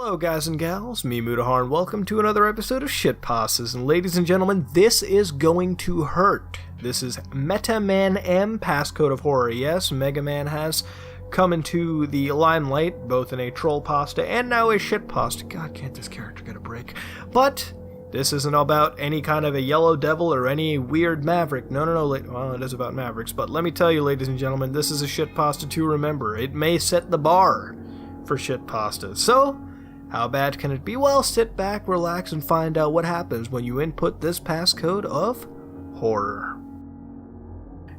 Hello guys and gals, me Mudahar, and welcome to another episode of TPASTAS, and ladies and gentlemen, this is going to hurt. This is Meta Man M, Passcode of Horror. Yes, Mega Man has come into the limelight, both in a troll pasta and now a shit pasta. God, can't this character get a break? But this isn't about any kind of a yellow devil or any weird maverick. No, well, it is about mavericks, but let me tell you, ladies and gentlemen, this is a shit pasta to remember. It may set the bar for shit pastas. So, how bad can it be? Well, sit back, relax, and find out what happens when you input this passcode of horror.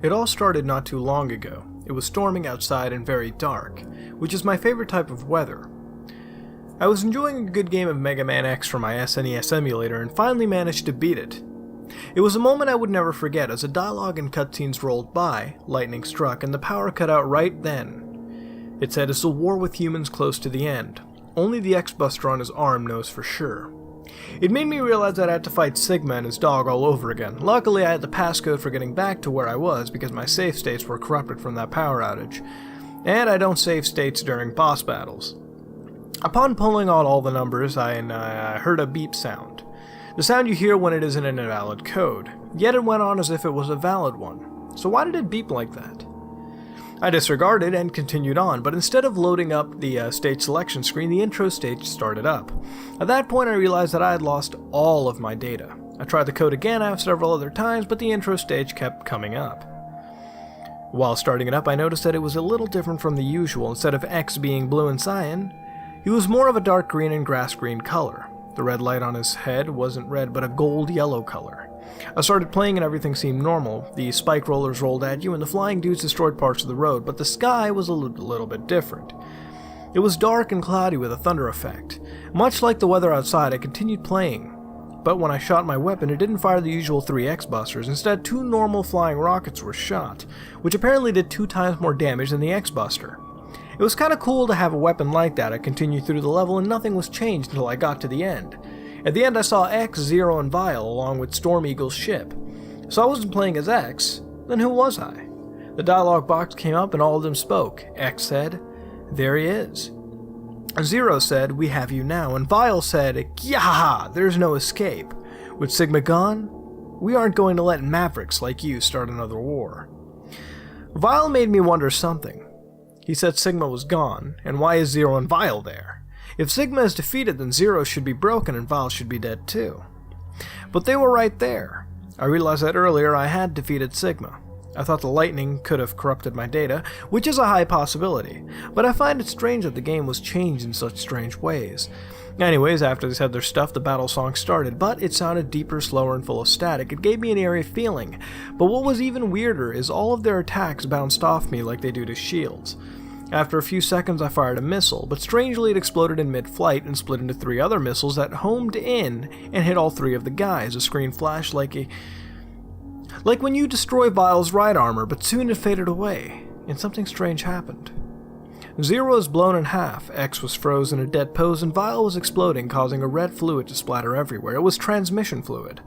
It all started not too long ago. It was storming outside and very dark, which is my favorite type of weather. I was enjoying a good game of Mega Man X from my SNES emulator and finally managed to beat it. It was a moment I would never forget as the dialogue and cutscenes rolled by, lightning struck, and the power cut out right then. It said it's a war with humans close to the end. Only the X-Buster on his arm knows for sure. It made me realize that I had to fight Sigma and his dog all over again. Luckily, I had the passcode for getting back to where I was because my save states were corrupted from that power outage. And I don't save states during boss battles. Upon pulling out all the numbers, I heard a beep sound. The sound you hear when it isn't an invalid code. Yet it went on as if it was a valid one. So why did it beep like that? I disregarded and continued on, but instead of loading up the stage selection screen, the intro stage started up. At that point I realized that I had lost all of my data. I tried the code again several other times, but the intro stage kept coming up. While starting it up, I noticed that it was a little different from the usual. Instead of X being blue and cyan, he was more of a dark green and grass green color. The red light on his head wasn't red, but a gold yellow color. I started playing and everything seemed normal. The spike rollers rolled at you and the flying dudes destroyed parts of the road, but the sky was a little bit different. It was dark and cloudy with a thunder effect. Much like the weather outside, I continued playing. But when I shot my weapon, it didn't fire the usual 3 X-Busters. Instead, 2 normal flying rockets were shot, which apparently did 2 times more damage than the X-Buster. It was kinda cool to have a weapon like that. I continued through the level and nothing was changed until I got to the end. At the end I saw X, Zero, and Vile along with Storm Eagle's ship. So I wasn't playing as X, then who was I? The dialogue box came up and all of them spoke. X said, "There he is." Zero said, "We have you now," and Vile said, "Yahaha, there's no escape. With Sigma gone, we aren't going to let mavericks like you start another war." Vile made me wonder something. He said Sigma was gone, and why is Zero and Vile there? If Sigma is defeated, then Zero should be broken and Vile should be dead too. But they were right there. I realized that earlier I had defeated Sigma. I thought the lightning could have corrupted my data, which is a high possibility, but I find it strange that the game was changed in such strange ways. Anyways, after they said their stuff, the battle song started, but it sounded deeper, slower, and full of static. It gave me an eerie feeling. But what was even weirder is all of their attacks bounced off me like they do to shields. After a few seconds I fired a missile, but strangely it exploded in mid-flight and split into 3 other missiles that homed in and hit all 3 of the guys. The screen flashed like when you destroy Vile's ride armor, but soon it faded away, and something strange happened. Zero was blown in half, X was frozen in a dead pose, and Vile was exploding, causing a red fluid to splatter everywhere. It was transmission fluid.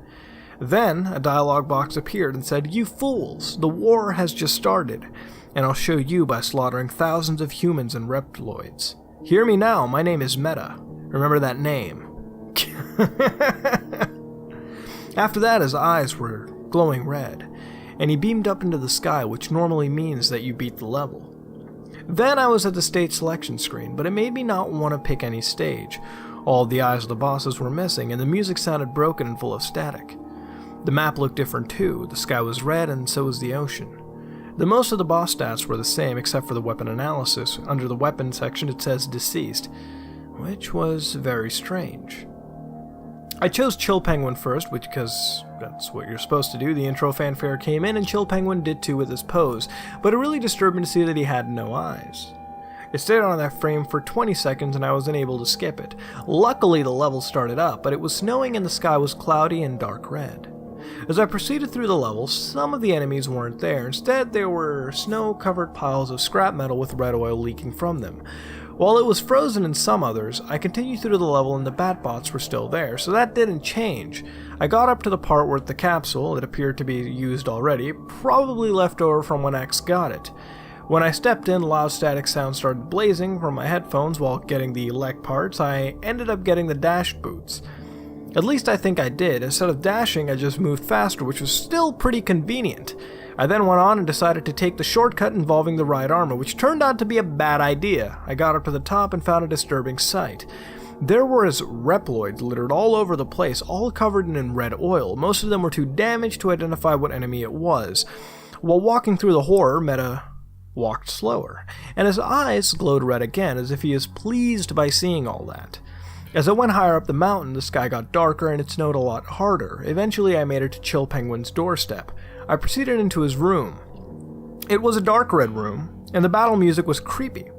Then, a dialogue box appeared and said, "You fools, the war has just started, and I'll show you by slaughtering thousands of humans and reptiloids. Hear me now, my name is Meta. Remember that name." After that, his eyes were glowing red, and he beamed up into the sky, which normally means that you beat the level. Then I was at the stage selection screen, but it made me not want to pick any stage. All the eyes of the bosses were missing, and the music sounded broken and full of static. The map looked different too. The sky was red, and so was the ocean. Most of the boss stats were the same, except for the weapon analysis. Under the weapon section it says deceased, which was very strange. I chose Chill Penguin first, because that's what you're supposed to do. The intro fanfare came in, and Chill Penguin did too with his pose, but it really disturbed me to see that he had no eyes. It stayed on that frame for 20 seconds and I was unable to skip it. Luckily the level started up, but it was snowing and the sky was cloudy and dark red. As I proceeded through the level, some of the enemies weren't there. Instead, there were snow-covered piles of scrap metal with red oil leaking from them. While it was frozen in some others, I continued through the level and the Batbots were still there, so that didn't change. I got up to the part where the capsule, it appeared to be used already, probably left over from when X got it. When I stepped in, loud static sounds started blazing from my headphones while getting the elect parts. I ended up getting the dash boots. At least I think I did. Instead of dashing, I just moved faster, which was still pretty convenient. I then went on and decided to take the shortcut involving the right armor, which turned out to be a bad idea. I got up to the top and found a disturbing sight. There were Reploids littered all over the place, all covered in red oil. Most of them were too damaged to identify what enemy it was. While walking through the horror, Meta walked slower, and his eyes glowed red again, as if he is pleased by seeing all that. As I went higher up the mountain, the sky got darker and it snowed a lot harder. Eventually I made it to Chill Penguin's doorstep. I proceeded into his room. It was a dark red room, and the battle music was creepy.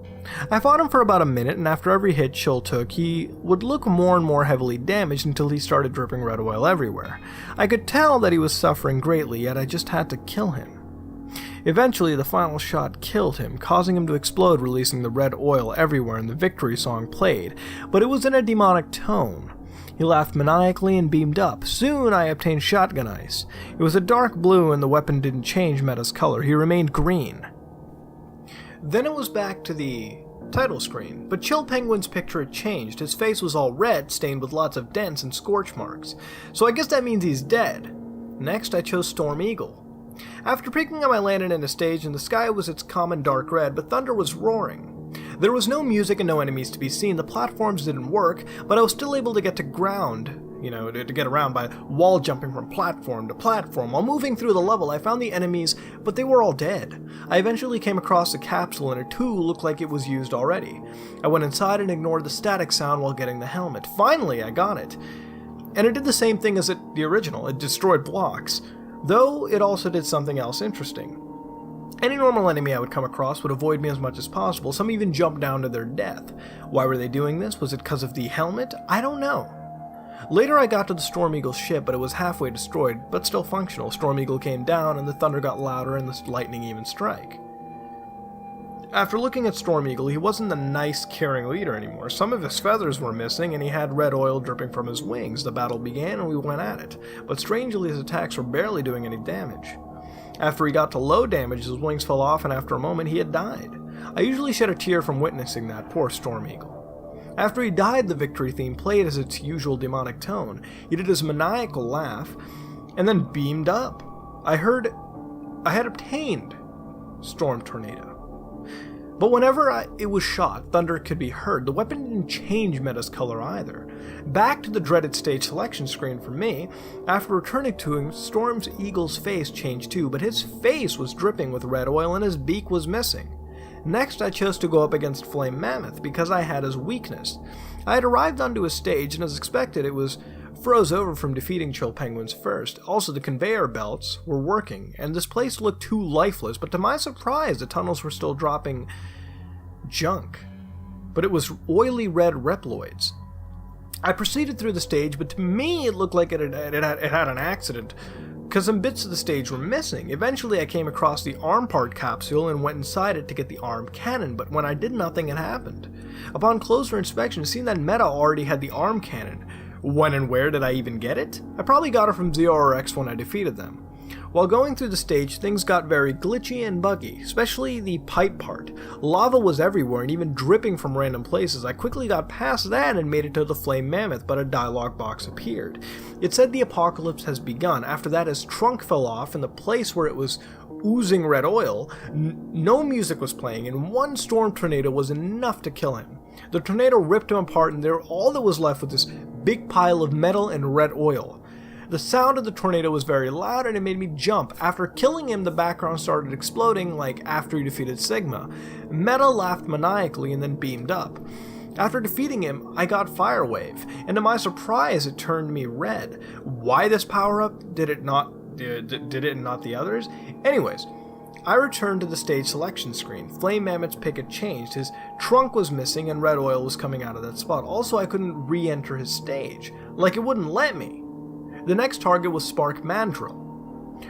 I fought him for about a minute, and after every hit Chill took, he would look more and more heavily damaged until he started dripping red oil everywhere. I could tell that he was suffering greatly, yet I just had to kill him. Eventually, the final shot killed him, causing him to explode, releasing the red oil everywhere, and the victory song played, but it was in a demonic tone. He laughed maniacally and beamed up. Soon I obtained shotgun ice. It was a dark blue, and the weapon didn't change Meta's color. He remained green. Then it was back to the title screen, but Chill Penguin's picture had changed. His face was all red, stained with lots of dents and scorch marks. So I guess that means he's dead. Next, I chose Storm Eagle. After picking up, I landed in a stage, and the sky was its common dark red, but thunder was roaring. There was no music and no enemies to be seen. The platforms didn't work, but I was still able to get to ground, to get around by wall jumping from platform to platform. While moving through the level, I found the enemies, but they were all dead. I eventually came across a capsule, and it too looked like it was used already. I went inside and ignored the static sound while getting the helmet. Finally, I got it. And it did the same thing as the original. It destroyed blocks. Though it also did something else interesting. Any normal enemy I would come across would avoid me as much as possible. Some even jumped down to their death. Why were they doing this? Was it because of the helmet? I don't know. Later I got to the Storm Eagle's ship, but it was halfway destroyed, but still functional. Storm Eagle came down, and the thunder got louder, and the lightning even strike. After looking at Storm Eagle, he wasn't the nice, caring leader anymore. Some of his feathers were missing, and he had red oil dripping from his wings. The battle began, and we went at it. But strangely, his attacks were barely doing any damage. After he got to low damage, his wings fell off, and after a moment, he had died. I usually shed a tear from witnessing that. Poor Storm Eagle. After he died, the victory theme played as its usual demonic tone. He did his maniacal laugh, and then beamed up. I had obtained Storm Tornado. But whenever it was shot, thunder could be heard. The weapon didn't change Meta's color either. Back to the dreaded stage selection screen for me. After returning to him, Storm Eagle's face changed too, but his face was dripping with red oil and his beak was missing. Next, I chose to go up against Flame Mammoth because I had his weakness. I had arrived onto his stage, and as expected, it was froze over from defeating Chill Penguins first. Also, the conveyor belts were working, and this place looked too lifeless, but to my surprise, the tunnels were still dropping junk. But it was oily red Reploids. I proceeded through the stage, but to me it looked like it had an accident, because some bits of the stage were missing. Eventually I came across the arm part capsule and went inside it to get the arm cannon, but when I did, nothing had happened. Upon closer inspection, it seemed that Meta already had the arm cannon. When and where did I even get it? I probably got it from ZRX when I defeated them. While going through the stage, things got very glitchy and buggy, especially the pipe part. Lava was everywhere and even dripping from random places. I quickly got past that and made it to the Flame Mammoth, but a dialogue box appeared. It said the apocalypse has begun. After that, his trunk fell off, and the place where it was oozing red oil, no music was playing, and one storm tornado was enough to kill him. The tornado ripped him apart, and all that was left was this big pile of metal and red oil. The sound of the tornado was very loud, and it made me jump. After killing him, the background started exploding like after he defeated Sigma. Meta laughed maniacally and then beamed up. After defeating him, I got Fire Wave, and to my surprise, it turned me red. Why this power-up? Did it not the others? Anyways, I returned to the stage selection screen. Flame Mammoth's pick had changed. His trunk was missing and red oil was coming out of that spot. Also, I couldn't re-enter his stage. Like it wouldn't let me. The next target was Spark Mandrill.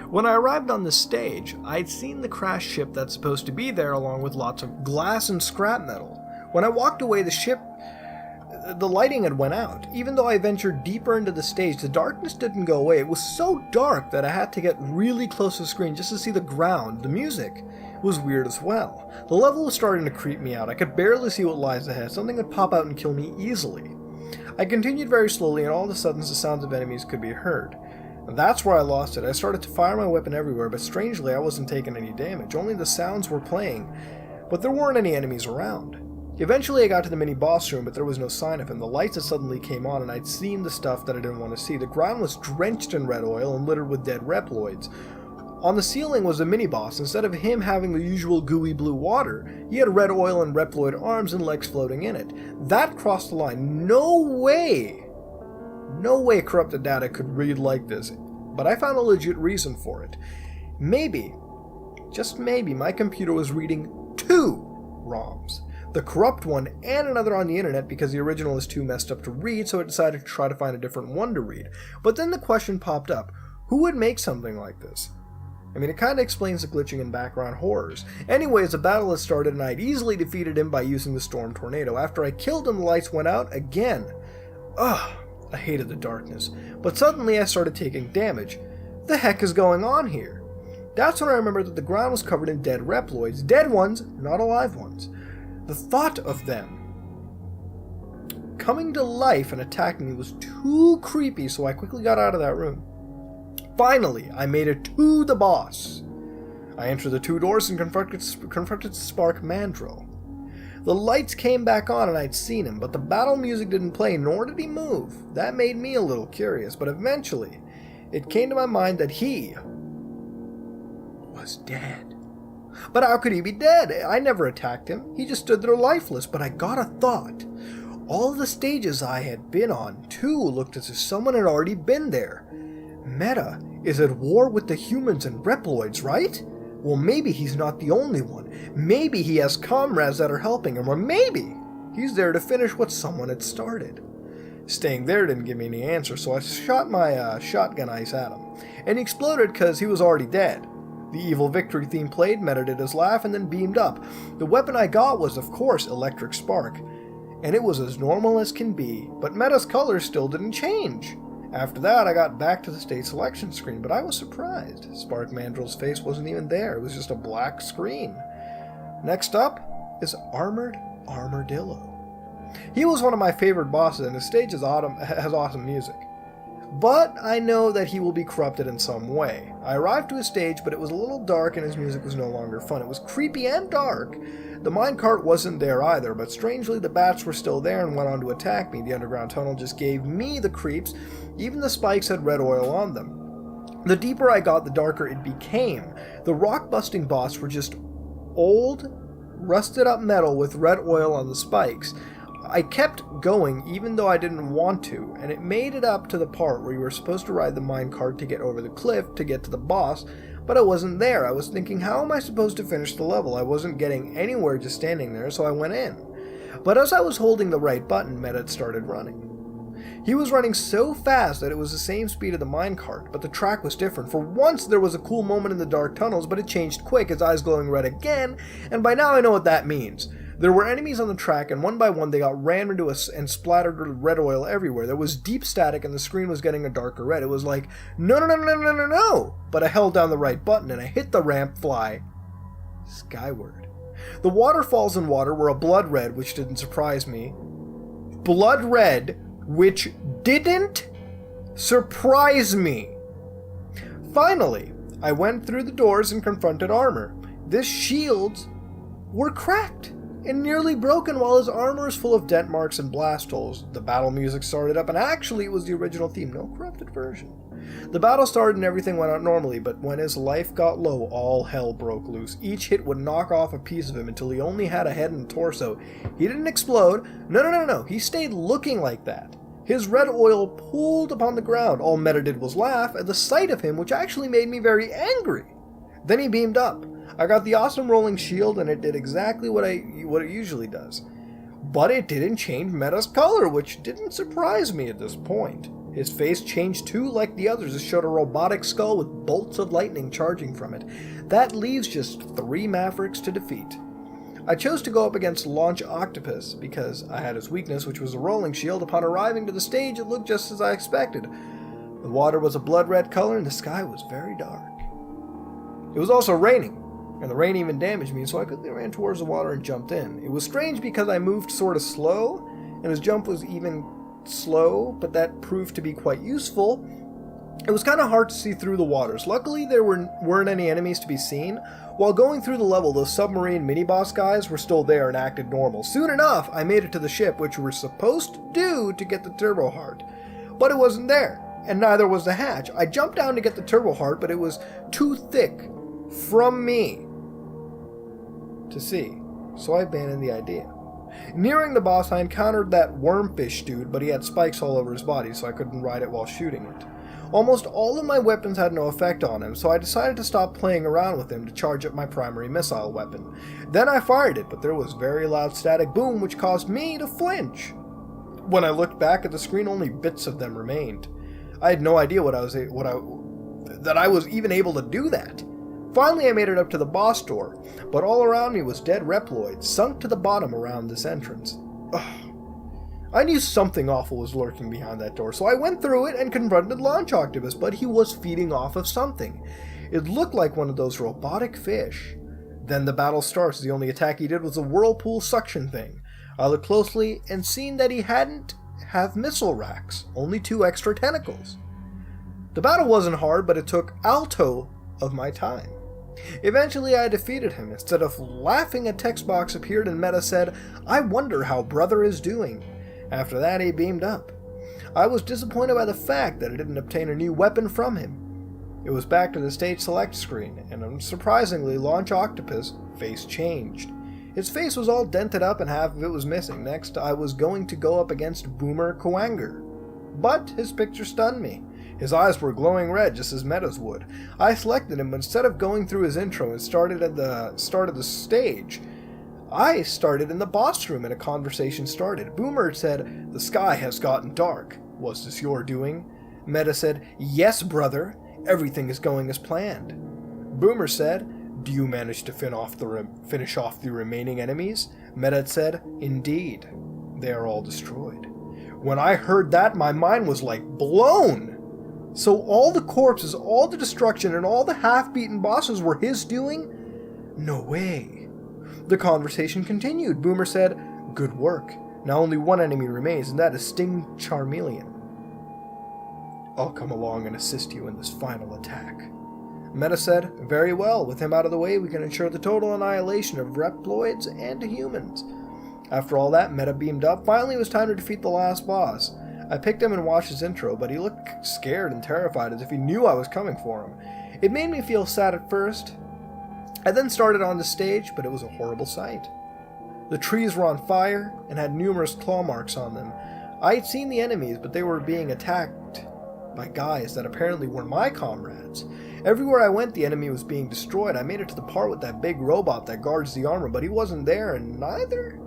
When I arrived on the stage, I'd seen the crashed ship that's supposed to be there along with lots of glass and scrap metal. When I walked away, the lighting had went out. Even though I ventured deeper into the stage, the darkness didn't go away. It was so dark that I had to get really close to the screen just to see the ground, the music. was weird as well. The level was starting to creep me out. I could barely see what lies ahead. Something would pop out and kill me easily. I continued very slowly, and all of a sudden the sounds of enemies could be heard. That's where I lost it. I started to fire my weapon everywhere, but strangely I wasn't taking any damage. Only the sounds were playing, but there weren't any enemies around. Eventually I got to the mini-boss room, but there was no sign of him. The lights had suddenly came on, and I'd seen the stuff that I didn't want to see. The ground was drenched in red oil and littered with dead Reploids. On the ceiling was a mini-boss. Instead of him having the usual gooey blue water, he had red oil and Reploid arms and legs floating in it. That crossed the line. No way corrupted data could read like this, but I found a legit reason for it. Maybe, just maybe, my computer was reading 2 ROMs. The corrupt one and another on the internet because the original is too messed up to read, so I decided to try to find a different one to read. But then the question popped up, who would make something like this? I mean, it kinda explains the glitching and background horrors. Anyways, the battle had started and I'd easily defeated him by using the Storm Tornado. After I killed him, the lights went out again. Ugh, I hated the darkness. But suddenly I started taking damage. The heck is going on here? That's when I remembered that the ground was covered in dead Reploids. Dead ones, not alive ones. The thought of them coming to life and attacking me was too creepy, so I quickly got out of that room. Finally, I made it to the boss. I entered the 2 doors and confronted Spark Mandrill. The lights came back on and I'd seen him, but the battle music didn't play, nor did he move. That made me a little curious, but eventually it came to my mind that he was dead. But how could he be dead? I never attacked him. He just stood there lifeless, but I got a thought. All of the stages I had been on, too, looked as if someone had already been there. Meta is at war with the humans and Reploids, right? Well, maybe he's not the only one. Maybe he has comrades that are helping him, or maybe he's there to finish what someone had started. Staying there didn't give me any answer, so I shot my shotgun ice at him. And he exploded because he was already dead. The evil victory theme played, Meta did his laugh, and then beamed up. The weapon I got was, of course, Electric Spark. And it was as normal as can be, but Meta's colors still didn't change. After that, I got back to the state selection screen, but I was surprised. Spark Mandrill's face wasn't even there. It was just a black screen. Next up is Armored Armadillo. He was one of my favorite bosses, and his stage has awesome music. But I know that he will be corrupted in some way. I arrived to his stage, but it was a little dark and his music was no longer fun. It was creepy and dark. The minecart wasn't there either, but strangely the bats were still there and went on to attack me. The underground tunnel just gave me the creeps. Even the spikes had red oil on them. The deeper I got, the darker it became. The rock-busting boss were just old, rusted-up metal with red oil on the spikes. I kept going even though I didn't want to, and it made it up to the part where you were supposed to ride the minecart to get over the cliff to get to the boss, but I wasn't there. I was thinking, how am I supposed to finish the level? I wasn't getting anywhere just standing there, so I went in. But as I was holding the right button, Meta started running. He was running so fast that it was the same speed of the minecart, but the track was different. For once there was a cool moment in the dark tunnels, but it changed quick, his eyes glowing red again, and by now I know what that means. There were enemies on the track, and one by one they got rammed into us and splattered with red oil everywhere. There was deep static, and the screen was getting a darker red. It was like, no! But I held down the right button, and I hit the ramp fly skyward. The waterfalls in water were a blood red, which didn't surprise me. Blood red, which didn't surprise me. Finally, I went through the doors and confronted Armor. His shields were cracked and nearly broken, while his armor is full of dent marks and blast holes. The battle music started up, and actually it was the original theme, no corrupted version. The battle started and everything went out normally, but when his life got low, all hell broke loose. Each hit would knock off a piece of him until he only had a head and a torso. He didn't explode. No. He stayed looking like that. His red oil pooled upon the ground. All Meta did was laugh at the sight of him, which actually made me very angry. Then he beamed up. I got the awesome rolling shield, and it did exactly what it usually does. But it didn't change Meta's color, which didn't surprise me at this point. His face changed too, like the others. It showed a robotic skull with bolts of lightning charging from it. That leaves just 3 Mavericks to defeat. I chose to go up against Launch Octopus because I had his weakness, which was a rolling shield. Upon arriving to the stage, it looked just as I expected. The water was a blood red color, and the sky was very dark. It was also raining. and the rain even damaged me, so I quickly ran towards the water and jumped in. It was strange because I moved sort of slow, and his jump was even slow, but that proved to be quite useful. It was kind of hard to see through the waters. Luckily, there weren't any enemies to be seen. While going through the level, those submarine mini-boss guys were still there and acted normal. Soon enough, I made it to the ship, which we were supposed to do to get the turbo heart. But it wasn't there, and neither was the hatch. I jumped down to get the turbo heart, but it was too thick from me to see, so I abandoned the idea. Nearing the boss, I encountered that wormfish dude, but he had spikes all over his body, so I couldn't ride it while shooting it. Almost all of my weapons had no effect on him, so I decided to stop playing around with him to charge up my primary missile weapon. Then I fired it, but there was very loud static boom, which caused me to flinch. When I looked back at the screen, only bits of them remained. I had no idea that I was even able to do that. Finally, I made it up to the boss door, but all around me was dead Reploids, sunk to the bottom around this entrance. Ugh. I knew something awful was lurking behind that door, so I went through it and confronted Launch Octopus, but he was feeding off of something. It looked like one of those robotic fish. Then the battle starts. The only attack he did was a whirlpool suction thing. I looked closely and seen that he hadn't have missile racks, only 2 extra tentacles. The battle wasn't hard, but it took alto of my time. Eventually I defeated him. Instead of laughing, a text box appeared and Meta said, "I wonder how brother is doing." After that, he beamed up. I was disappointed by the fact that I didn't obtain a new weapon from him. It was back to the stage select screen, and unsurprisingly, Launch Octopus' face changed. His face was all dented up and half of it was missing. Next, I was going to go up against Boomer Kuwanger. But his picture stunned me. His eyes were glowing red, just as Meta's would. I selected him, but instead of going through his intro and started at the start of the stage, I started in the boss room and a conversation started. Boomer said, "The sky has gotten dark. Was this your doing?" Meta said, "Yes, brother. Everything is going as planned." Boomer said, "Do you manage to finish off the remaining enemies?" Meta said, "Indeed. They are all destroyed." When I heard that, my mind was like blown. So all the corpses, all the destruction, and all the half-beaten bosses were his doing? No way. The conversation continued. Boomer said, "Good work. Now only one enemy remains, and that is Sting Charmeleon. I'll come along and assist you in this final attack." Meta said, "Very well. With him out of the way, we can ensure the total annihilation of Reploids and humans." After all that, Meta beamed up. Finally, it was time to defeat the last boss. I picked him and watched his intro, but he looked scared and terrified, as if he knew I was coming for him. It made me feel sad at first. I then started on the stage, but it was a horrible sight. The trees were on fire and had numerous claw marks on them. I had seen the enemies, but they were being attacked by guys that apparently were my comrades. Everywhere I went, the enemy was being destroyed. I made it to the part with that big robot that guards the armor, but he wasn't there, and neither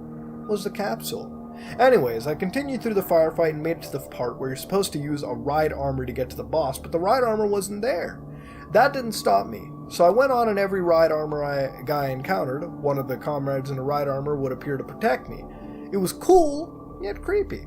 was the capsule. Anyways, I continued through the firefight and made it to the part where you're supposed to use a ride armor to get to the boss, but the ride armor wasn't there. That didn't stop me, so I went on, and every ride armor guy I encountered, one of the comrades in a ride armor would appear to protect me. It was cool, yet creepy.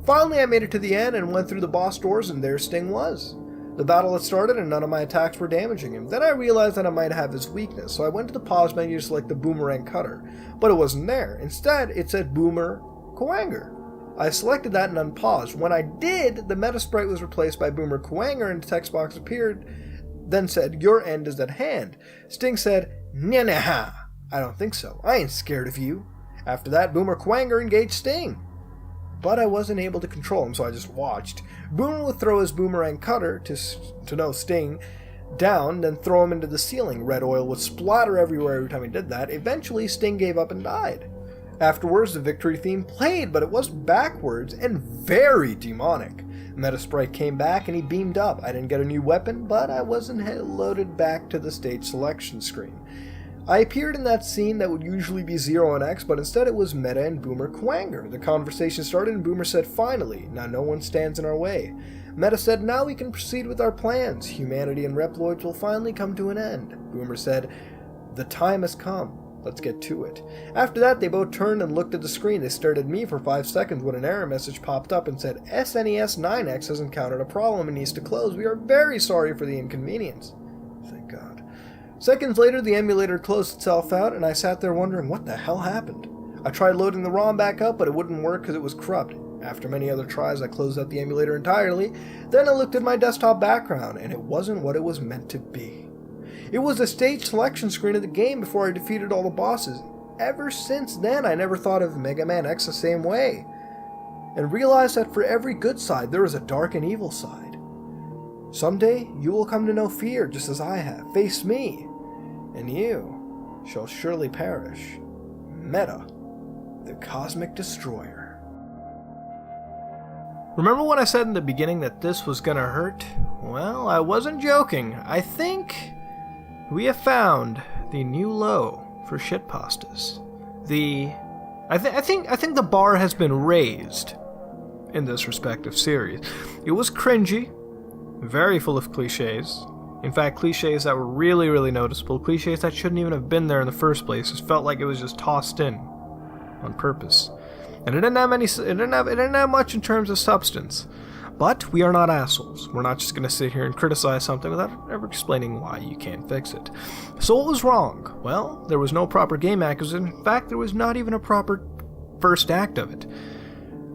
Finally, I made it to the end and went through the boss doors, and there Sting was. The battle had started, and none of my attacks were damaging him. Then I realized that I might have his weakness, so I went to the pause menu to select the boomerang cutter, but it wasn't there. Instead, it said Boomer Kuwanger. I selected that and unpaused. When I did, the meta sprite was replaced by Boomer Kuwanger, and the text box appeared, then said, "Your end is at hand." Sting said, "Nah, I don't think so. I ain't scared of you." After that, Boomer Kuwanger engaged Sting. But I wasn't able to control him, so I just watched. Boomer would throw his boomerang cutter to know Sting down, then throw him into the ceiling. Red oil would splatter everywhere every time he did that. Eventually, Sting gave up and died. Afterwards, the victory theme played, but it was backwards and very demonic. Metasprite came back and he beamed up. I didn't get a new weapon, but I wasn't loaded back to the stage selection screen. I appeared in that scene that would usually be 0 and X, but instead it was Meta and Boomer Kuwanger. The conversation started and Boomer said, "Finally, now no one stands in our way." Meta said, "Now we can proceed with our plans. Humanity and Reploids will finally come to an end." Boomer said, "The time has come. Let's get to it." After that, they both turned and looked at the screen. They stared at me for 5 seconds when an error message popped up and said, "SNES 9X has encountered a problem and needs to close. We are very sorry for the inconvenience." Thank God. Seconds later, the emulator closed itself out, and I sat there wondering what the hell happened. I tried loading the ROM back up, but it wouldn't work because it was corrupted. After many other tries, I closed out the emulator entirely. Then I looked at my desktop background, and it wasn't what it was meant to be. It was the stage selection screen of the game before I defeated all the bosses. Ever since then, I never thought of Mega Man X the same way, and realized that for every good side, there is a dark and evil side. Someday, you will come to know fear just as I have. Face me, and you shall surely perish. Meta, the Cosmic Destroyer. Remember when I said in the beginning that this was gonna hurt? Well, I wasn't joking. I think we have found the new low for shitpastas. I think the bar has been raised in this respective series. It was cringy, very full of cliches. In fact, cliches that were really, really noticeable. Cliches that shouldn't even have been there in the first place. It felt like it was just tossed in on purpose. And it didn't have much in terms of substance. But we are not assholes. We're not just going to sit here and criticize something without ever explaining why you can't fix it. So what was wrong? Well, there was no proper game acquisition. In fact, there was not even a proper first act of it.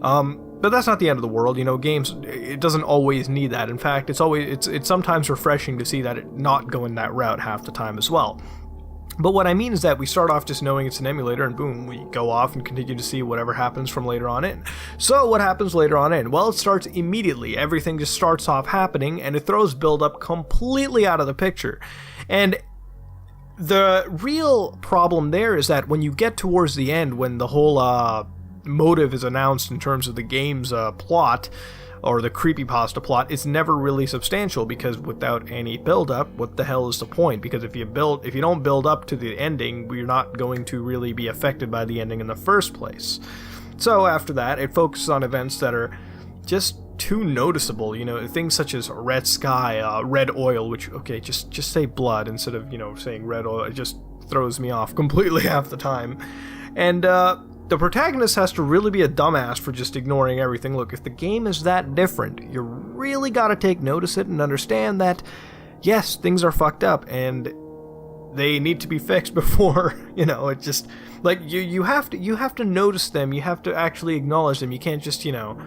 But that's not the end of the world. You know, games, it doesn't always need that. In fact, it's sometimes refreshing to see that it not going that route half the time as well. But what I mean is that we start off just knowing it's an emulator, and boom, we go off and continue to see whatever happens from later on in. So what happens later on in? Well, it starts immediately. Everything just starts off happening, and it throws build-up completely out of the picture. And the real problem there is that when you get towards the end, when the whole motive is announced in terms of the game's plot, or the creepypasta plot, it's never really substantial, because without any build-up, what the hell is the point? Because if you don't build up to the ending, we're not going to really be affected by the ending in the first place. So after that, it focuses on events that are just too noticeable, you know, things such as red sky, red oil, which, okay, just say blood instead of, you know, saying red oil. It just throws me off completely half the time. And, the protagonist has to really be a dumbass for just ignoring everything. Look, if the game is that different, you really gotta take notice of it and understand that, yes, things are fucked up, and they need to be fixed before, you know, it just, like, you have to notice them, you have to actually acknowledge them, you can't just, you know,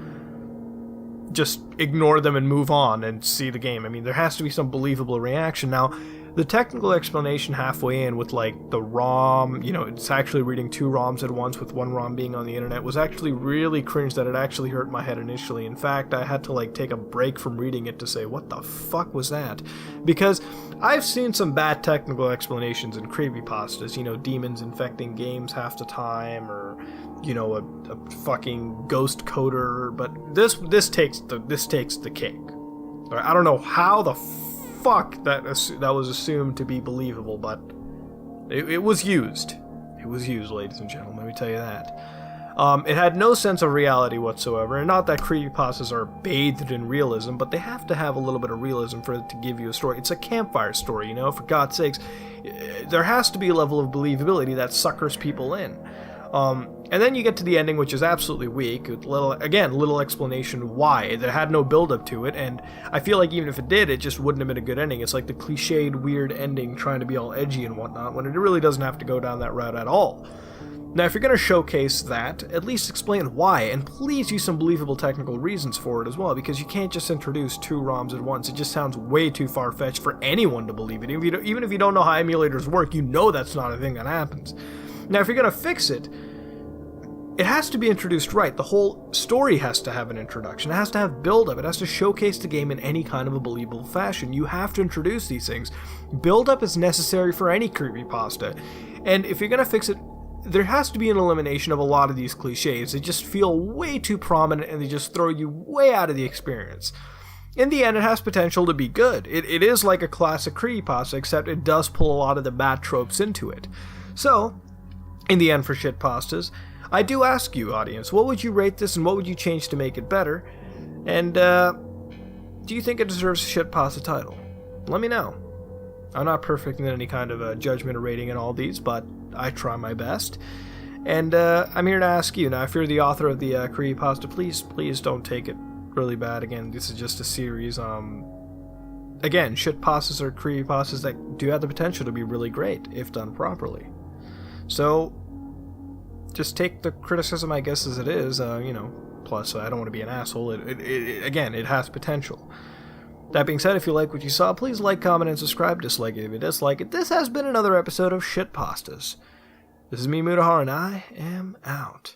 just ignore them and move on and see the game. I mean, there has to be some believable reaction. Now, the technical explanation halfway in with, like, the ROM, you know, it's actually reading two ROMs at once with one ROM being on the internet, was actually really cringe that it actually hurt my head initially. In fact, I had to, like, take a break from reading it to say, what the fuck was that? Because I've seen some bad technical explanations in creepypastas, you know, demons infecting games half the time, or, you know, a fucking ghost coder, but this takes the cake. I don't know how the fuck that was assumed to be believable, but it was used. It was used, ladies and gentlemen, let me tell you that. It had no sense of reality whatsoever, and not that creepypastas are bathed in realism, but they have to have a little bit of realism for it to give you a story. It's a campfire story, you know, for God's sakes. There has to be a level of believability that suckers people in. And then you get to the ending, which is absolutely weak. Little explanation why. It had no build-up to it, and I feel like even if it did, it just wouldn't have been a good ending. It's like the cliched, weird ending trying to be all edgy and whatnot, when it really doesn't have to go down that route at all. Now, if you're going to showcase that, at least explain why, and please use some believable technical reasons for it as well, because you can't just introduce two ROMs at once. It just sounds way too far-fetched for anyone to believe it. Even if you don't know how emulators work, you know that's not a thing that happens. Now, if you're going to fix it, it has to be introduced right. The whole story has to have an introduction. It has to have build-up. It has to showcase the game in any kind of a believable fashion. You have to introduce these things. Build-up is necessary for any creepypasta. And if you're going to fix it, there has to be an elimination of a lot of these cliches. They just feel way too prominent, and they just throw you way out of the experience. In the end, it has potential to be good. It is like a classic creepypasta, except it does pull a lot of the bad tropes into it. So, in the end for shitpastas, I do ask you, audience, what would you rate this and what would you change to make it better? And, do you think it deserves a shitpasta title? Let me know. I'm not perfect in any kind of a judgment or rating in all these, but I try my best. And, I'm here to ask you. Now, if you're the author of the creepypasta, please don't take it really bad. Again, this is just a series. again, shitpastas are creepypastas that do have the potential to be really great if done properly. So, just take the criticism, I guess, as it is, plus I don't want to be an asshole. Again, it has potential. That being said, if you like what you saw, please like, comment, and subscribe. Dislike it if you dislike it. This has been another episode of Shitpastas. This is me, Mutahar, and I am out.